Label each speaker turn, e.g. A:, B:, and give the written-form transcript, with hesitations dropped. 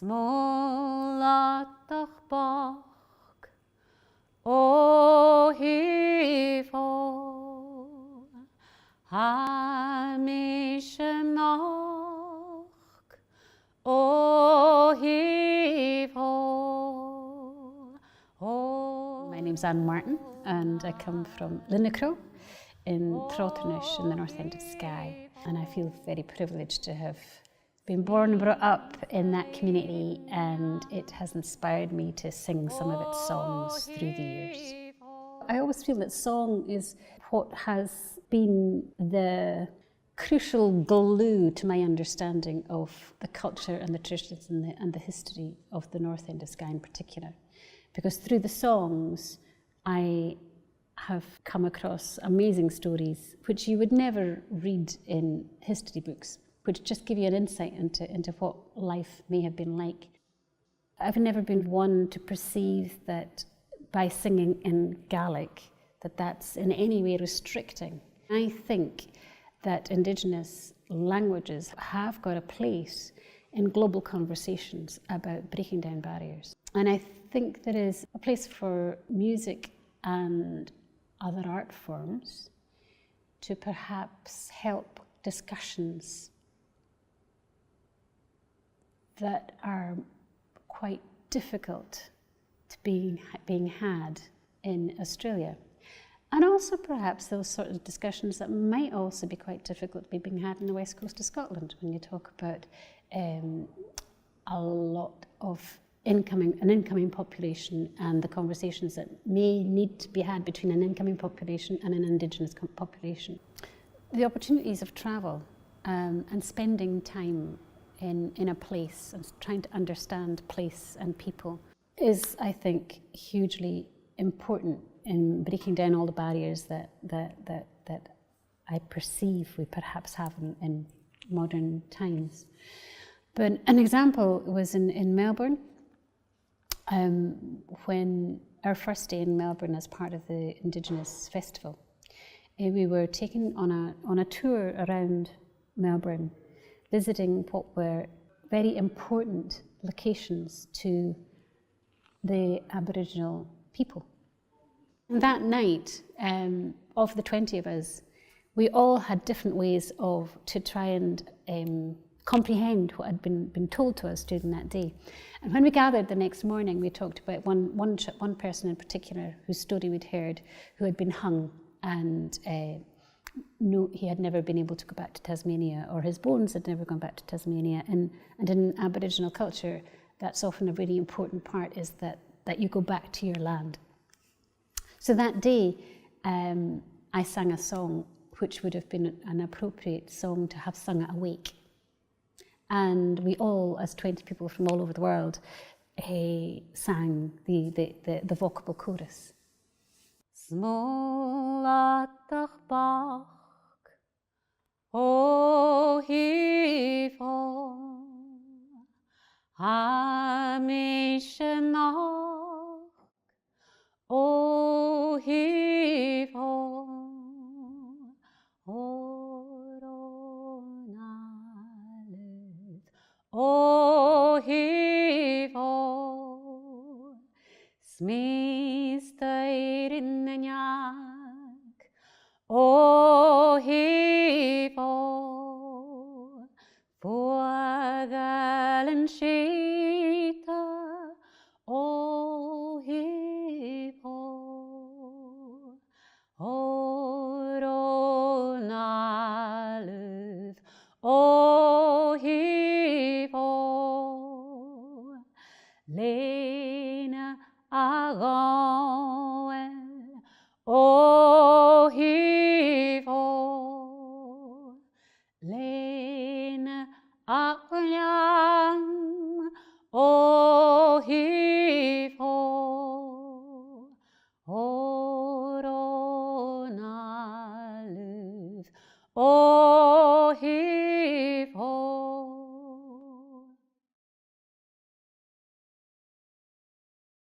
A: Smolatach bach, o hivo, hamishenach, o hivo. My name's Anne Martin and I come from Linnacrow in Trotternish in the north end of Skye, and I feel very privileged to have been born and brought up in that community, and it has inspired me to sing some of its songs through the years. I always feel that song is what has been the crucial glue to my understanding of the culture and the traditions and the history of the north end of Skye in particular. Because through the songs, I have come across amazing stories which you would never read in history books, which just give you an insight into what life may have been like. I've never been one to perceive that by singing in Gaelic, that's in any way restricting. I think that Indigenous languages have got a place in global conversations about breaking down barriers. And I think there is a place for music and other art forms to perhaps help discussions that are quite difficult to being had in Australia. And also perhaps those sort of discussions that might also be quite difficult to be being had in the west coast of Scotland when you talk about a lot of an incoming population and the conversations that may need to be had between an incoming population and an Indigenous population. The opportunities of travel and spending time in a place and trying to understand place and people is, I think, hugely important in breaking down all the barriers that I perceive we perhaps have in modern times. But an example was in Melbourne, when our first day in Melbourne as part of the Indigenous Festival. We were taken on a tour around Melbourne, visiting what were very important locations to the Aboriginal people. And that night, of the 20 of us, we all had different ways to try and comprehend what had been told to us during that day. And when we gathered the next morning, we talked about one person in particular whose story we'd heard, who had been hung, and he had never been able to go back to Tasmania, or his bones had never gone back to Tasmania. And in Aboriginal culture, that's often a really important part, is that you go back to your land. So that day, I sang a song which would have been an appropriate song to have sung at a wake. And we all, as 20 people from all over the world, sang the vocable chorus. Smolatach bach, o hivo, hamishenach, o hivo, oronalith, o hivo,